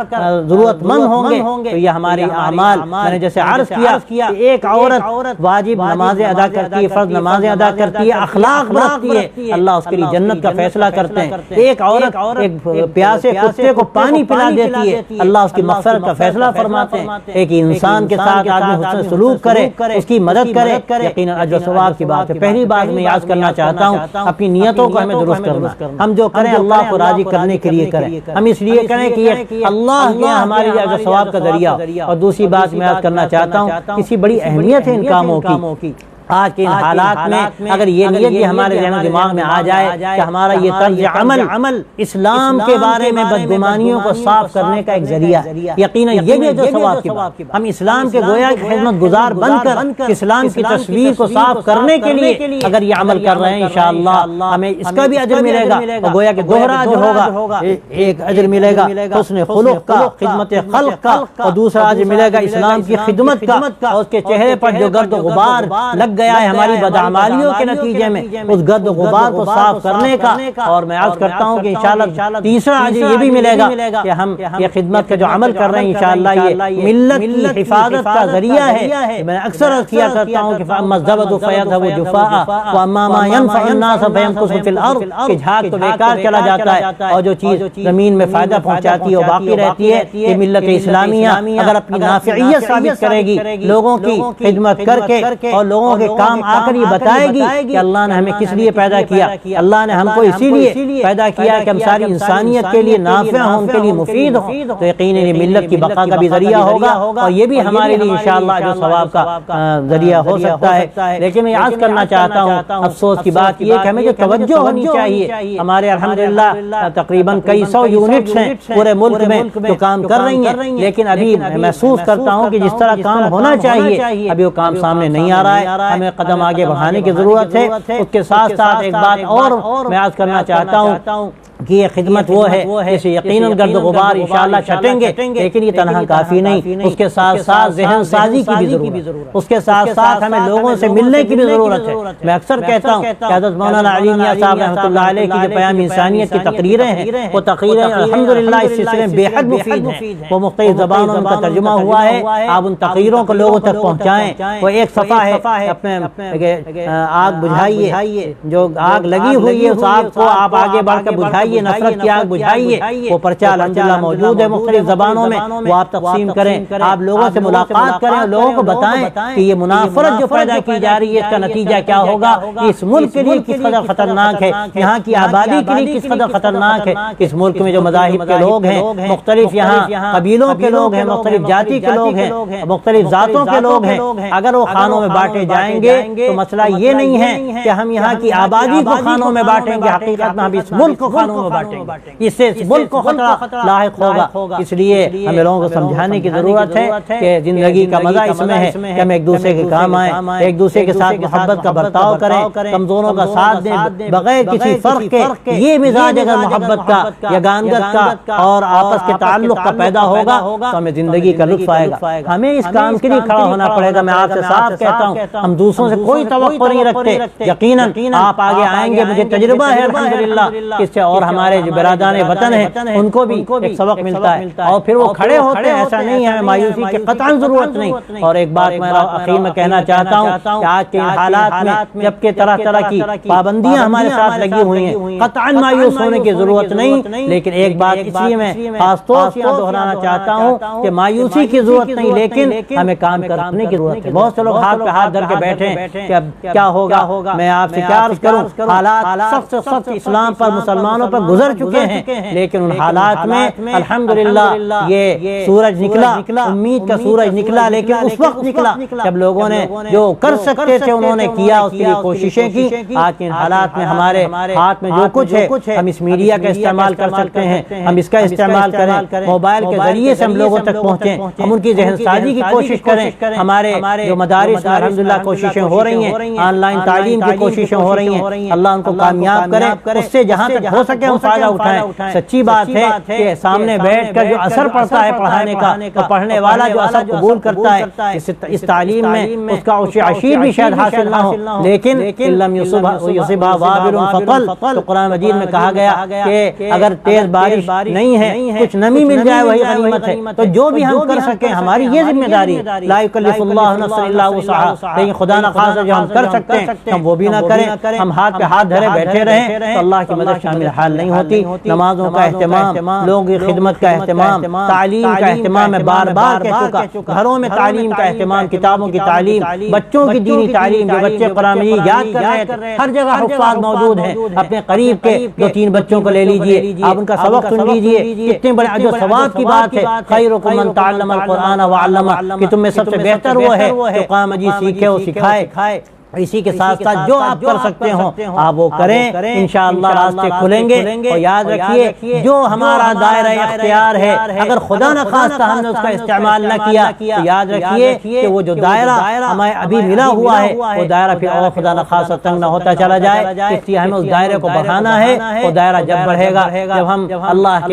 Speaker 1: ضرورت مند ہوں گے، تو یہ ہمارے اعمال، میں نے جیسے عرض کیا، ایک عورت واجب نمازیں ادا کرتی ہے، فرض نمازیں ادا کرتی ہے، اخلاق برتتی ہے، اللہ اس کے لیے جنت کا فیصلہ کرتے ہیں۔ ایک عورت ایک پیاسے کتے کو پانی پلا دیتی ہے، اللہ اس کی مغفرت کا فیصلہ فرماتے ہیں۔ ایک انسان کے ساتھ آدمی حسن سلوک کرے، اس کی مدد کرے، یقیناً اجر و ثواب کی بات ہے۔ پہلی بات میں یاد کرنا چاہتا ہوں، اپنی نیتوں کو ہمیں درست کرنا، ہم جو کریں اللہ کو راضی کرنے کے لیے کریں، ہم اس لیے کریں کہ یہ اللہ کے ہمارے لیے اجر ثواب کا ذریعہ۔ اور دوسری بات میں یاد کرنا چاہتا ہوں، کسی بڑی اہمیت ہے ان کاموں کی۔ آج کے ان حالات میں اگر یہ نیت بھی ہمارے ذہن و دماغ میں آ جائے کہ ہمارا یہ طرز عمل اسلام کے بارے میں بدگمانیوں کو صاف کرنے کا ایک ذریعہ ہے، یقیناً یہ بھی اجر ثواب کی بات۔ ہم اسلام کے گویا کہ خدمت گزار بن کر اسلام کی تصویر کو صاف کرنے کے لیے اگر یہ عمل کر رہے ہیں، انشاءاللہ ہمیں اس کا بھی اجر ملے گا، اور گویا کہ دوہرا جو ہوگا، ایک اجر ملے گا حسن خلق کا، خدمت خلق کا، اور دوسرا اجر ملے گا اسلام کی خدمت کا، اور اس کے چہرے پر جو گرد و غبار لگ گیا ہے ہماری بدعمالیوں کے نتیجے میں، اس گرد و غبار کو صاف کرنے کا۔ اور میں عرض کرتا ہوں کہ انشاءاللہ تیسرا اجر یہ بھی ملے گا کہ ہم یہ خدمت کا جو عمل کر رہے ہیں انشاءاللہ یہ ملت کی حفاظت کا ذریعہ ہے۔ میں اکثر عرض کیا کرتا ہوں کہ فَأَمَّا الزَّبَدُ فَيَذْهَبُ جُفَاءً وَأَمَّا مَا يَنفَعُ النَّاسَ فَيَمْكُثُ فِي الْأَرْضِ، کہ جھاگ تو بیکار چلا جاتا ہے اور جو چیز زمین میں فائدہ پہنچاتی ہے وہ باقی رہتی ہے۔ یہ ملت اسلامیہ اگر اپنی نافعیت ثابت کرے گی، لوگوں کی خدمت کر کے اور لوگوں کے کام آ کر یہ بتائے گی کہ اللہ نے ہمیں کس لیے پیدا کیا، اللہ نے ہم کو اسی لیے پیدا کیا کہ ہم ساری انسانیت کے لیے نافع ہوں، ان کے لیے مفید ہوں، تو یقیناً یہ ملت کی بقا کا بھی ذریعہ ہوگا اور یہ بھی ہمارے لیے انشاءاللہ جو ثواب کا ذریعہ ہو سکتا ہے۔ لیکن میں عرض کرنا چاہتا ہوں افسوس کی بات یہ کہ ہمیں جو توجہ ہونی چاہیے، ہمارے الحمدللہ تقریباً کئی سو یونٹس ہیں پورے ملک میں جو کام کر رہی ہیں، لیکن ابھی محسوس کرتا ہوں کہ جس طرح کام ہونا چاہیے ابھی وہ کام سامنے نہیں آ رہا ہے۔ ہمیں قدم آگے بڑھانے کی ضرورت ہے۔ اس کے ساتھ ساتھ ایک بات اور میں عرض کرنا چاہتا ہوں کہ یہ خدمت وہ ہے جسے یقیناً گرد و غبار انشاءاللہ چھٹیں گے، لیکن یہ تنہا کافی نہیں، اس کے ساتھ ساتھ ذہن سازی کی بھی ضرورت ہے، اس کے ساتھ ساتھ ہمیں لوگوں سے ملنے کی بھی ضرورت ہے۔ میں اکثر کہتا ہوں کہ حضرت مولانا علی میاں صاحب رحمۃ اللہ علیہ کی جو پیام انسانیت کی تقریریں ہیں وہ تقریریں الحمدللہ اس سلسلے میں بے حد مفید ہیں، وہ مختلف زبانوں میں ان کا ترجمہ ہوا ہے۔ آپ ان تقریروں کو لوگوں تک پہنچائیں۔ وہ ایک صفحہ ہے اپنے آگ بجھائیے، جو آگ لگی ہوئی ہے اس آگ کو آپ آگے بڑھ کر بجھائیے، نفرت کی آگ بجھائیے، وہ پرچہ الحمدللہ موجود ہے مختلف زبانوں میں، وہ آپ تقسیم کریں، آپ لوگوں سے ملاقات کریں اور لوگوں کو بتائیں کہ یہ منافرت جو پیدا کی جا رہی ہے اس کا نتیجہ کیا ہوگا، اس ملک کے لیے کس قدر خطرناک ہے، یہاں کی آبادی کے لیے کس قدر خطرناک ہے۔ اس ملک میں جو مذاہب کے لوگ ہیں، مختلف یہاں قبیلوں کے لوگ ہیں، مختلف جاتی کے لوگ ہیں، مختلف ذاتوں کے لوگ ہیں، اگر وہ خانوں میں بانٹے جائیں گے تو مسئلہ یہ نہیں ہے کہ ہم یہاں کی آبادی کو خانوں میں بانٹیں گے، حقیقت میں ہم اس ملک کو خانوں میں بانٹیں گے، اس سے اس ملک کو خطرہ لاحق ہوگا۔ اس لیے ہمیں لوگوں کو سمجھانے کی ضرورت ہے کہ زندگی کا مزہ اس میں ہے کہ ہم ایک دوسرے کے کام آئیں، ایک دوسرے کے ساتھ محبت کا برتاؤ کریں، کمزوروں کا ساتھ دیں بغیر کسی فرق کے۔ یہ مزاج اگر محبت کا، یگانگت کا اور آپس کے تعلق کا پیدا ہوگا تو ہمیں زندگی کا لطف آئے گا۔ ہمیں اس کام کے لیے کھڑا ہونا پڑے گا۔ میں آپ سے صاف کہتا ہوں ہم دوسروں سے کوئی توقع نہیں رکھتے، یقیناً آپ آگے آئیں گے، مجھے تجربہ ہے الحمدللہ اس سے، اور ہمارے جو برادران وطن ہیں ان کو بھی ایک سبق ملتا ہے اور پھر وہ کھڑے ہوتے ہیں۔ ایسا نہیں ہے، ہمیں مایوسی کی قطعاً ضرورت نہیں۔ اور ایک بات میں اخیر میں کہنا چاہتا ہوں کہ آج کے حالات میں جبکہ طرح طرح کی پابندیاں ہمارے ساتھ لگی ہوئی ہیں، قطعاً مایوس ہونے کی ضرورت نہیں، لیکن ایک بات اس لیے میں خاص طور سے دہرانا چاہتا ہوں کہ مایوسی کی ضرورت نہیں، لیکن ہمیں کام کرنے کی ضرورت ہے۔ بہت سے لوگ ہاتھ پہ ہاتھ دھر کے بیٹھے ہیں کہ اب کیا ہوگا، میں آپ سے کیا عرض کروں، حالات سخت سے سخت اسلام پر، مسلمانوں پر گزر چکے ہیں، لیکن ان حالات میں الحمدللہ یہ سورج نکلا، امید کا سورج نکلا، لیکن اس وقت نکلا جب لوگوں نے جو کر سکتے تھے انہوں نے کیا، اس کے لیے کوششیں کی۔ آج کے حالات میں ہمارے ہاتھ میں جو کچھ ہے، ہم اس میڈیا کا استعمال کر سکتے ہیں، ہم اس کا استعمال کریں، موبائل کے ذریعے سے ہم لوگوں تک پہنچیں، ہم ان کی ذہن سازی کی کوشش کریں۔ ہمارے جو مدارس میں الحمدللہ کوششیں ہو رہی ہیں، آن لائن تعلیم کی کوششیں ہو رہی ہیں، اللہ ان کو کامیاب کرے، اس سے جہاں تک ہو سکے ہم فائدہ اٹھائیں۔ سچی بات ہے کہ سامنے بیٹھ کر جو اثر پڑتا ہے پڑھانے کا، تو پڑھنے والا جو اثر قبول کرتا ہے اس تعلیم میں اس کا عشیر بھی شاید حاصل نہ ہو، لیکن لم یصبھا وابل فطل، تو قرآن مجید میں کہا گیا کہ اگر تیز بارش نہیں ہے، کچھ نمی مل جائے وہی غنیمت ہے۔ تو جو بھی ہم کر سکیں ہماری یہ ذمہ داری ہے، لا یکلف اللہ نفسا الا وسعہا، لیکن خدا نخواستہ جو ہم کر سکتے ہیں ہم وہ بھی نہ کریں، ہم ہاتھ پہ ہاتھ دھرے بیٹھے رہیں تو اللہ کی مدد شامل حال نہیں ہوتی۔ نمازوں کا اہتمام، لوگوں کی خدمت کا اہتمام، تعلیم کا اہتمام، میں بار بار کہہ چکا، گھروں میں تعلیم کا اہتمام، کتابوں کی تعلیم، بچوں کی دینی تعلیم، جو بچے قرآن مجید یاد کر رہے ہیں، ہر جگہ حفاظ موجود ہیں، اپنے قریب کے 2-3 بچوں کو لے لیجئے، آپ ان کا سبق سن لیجئے، کتنے بڑے جو ثواب کی بات ہے، خیرکم من تعلم القرآن وعلمہ، کہ تم میں سب سے بہتر وہ ہے جو قرآن مجید سیکھے اور سکھائے۔ اسی کے ساتھ ساتھ جو آپ کر سکتے ہو آپ وہ کریں، انشاءاللہ راستے کھلیں گے۔ اور یاد رکھیے جو ہمارا دائرہ اختیار ہے، اگر خدا نخواستہ ہم نے اس کا استعمال نہ کیا تو یاد رکھیے کہ وہ جو دائرہ ہمیں ابھی ملا ہوا ہے وہ دائرہ پھر اور خدا نخواستہ تنگ نہ ہوتا چلا جائے، اس لیے ہمیں اس دائرے کو بڑھانا ہے۔ وہ دائرہ جب بڑھے گا جب ہم اللہ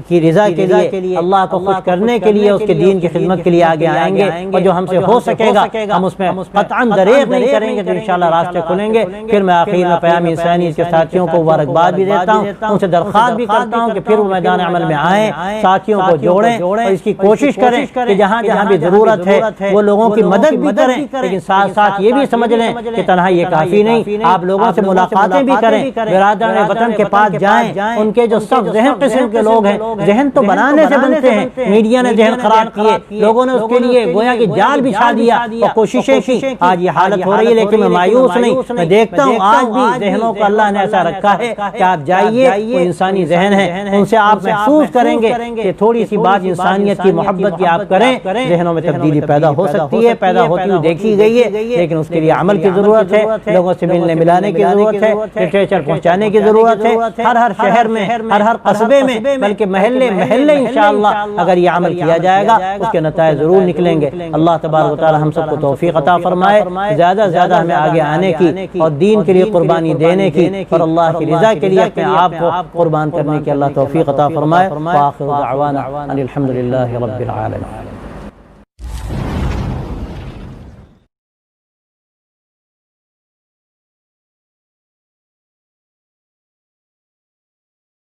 Speaker 1: کی رضا کے لیے، اللہ کو خوش کرنے کے لیے، اس کے دین کی خدمت کے لیے آگے آئیں گے، اور جو ہم سے ہو سکے گا ہم اس میں قطعاً دریغ نہیں کریں کریں گے تو انشاءاللہ راستے کھلیں گے۔ پھر میں آخر میں پیام انسانیت کے ساتھیوں کو مبارکباد بھی دیتا ہوں، ان سے درخواست بھی کرتا ہوں کہ پھر وہ میدان عمل میں آئیں، ساتھیوں کو جوڑیں اور اس کی کوشش کریں کہ جہاں جہاں بھی ضرورت ہے وہ لوگوں کی مدد بھی کریں، لیکن ساتھ ساتھ یہ بھی سمجھ لیں کہ تنہائی یہ کافی نہیں، آپ لوگوں سے ملاقاتیں بھی کریں، برادران وطن کے پاس جائیں۔ ان کے جو سخت ذہن قسم کے لوگ ہیں، ذہن تو بنانے سے بنتے ہیں، میڈیا نے ذہن خراب کیے، لوگوں نے اس کے لیے گویا کہ جال بچھا دیا اور کوششیں کی، آج یہ حالت ہو رہی ہے، لیکن میں مایوس نہیں، میں دیکھتا ہوں آج بھی ذہنوں کو اللہ نے ایسا رکھا ہے کہ آپ جائیے، وہ انسانی ذہن ہے، ان سے آپ محسوس کریں گے کہ تھوڑی سی بات انسانیت کی محبت کی آپ کریں، ذہنوں میں تبدیلی پیدا ہو سکتی ہے، پیدا ہوتی ہوئی دیکھی گئی ہے، لیکن اس کے لیے عمل کی ضرورت ہے، لوگوں سے ملنے ملانے کی ضرورت ہے، لٹریچر پہنچانے کی ضرورت ہے، ہر شہر میں، ہر قصبے میں، بلکہ محلے محلے انشاءاللہ اگر یہ عمل کیا جائے گا اس کے نتائج ضرور نکلیں گے۔ اللہ تبارک و تعالی ہم سب کو توفیق عطا فرمائے، زیادہ سے زیادہ ہمیں آگے آنے کی اور دین کے لیے قربانی دینے کی اور اللہ کی رضا کے لیے اپنے آپ کو قربان کرنے کی اللہ توفیق عطا فرمائے۔ وآخر دعوانا ان الحمد للہ رب العالمین۔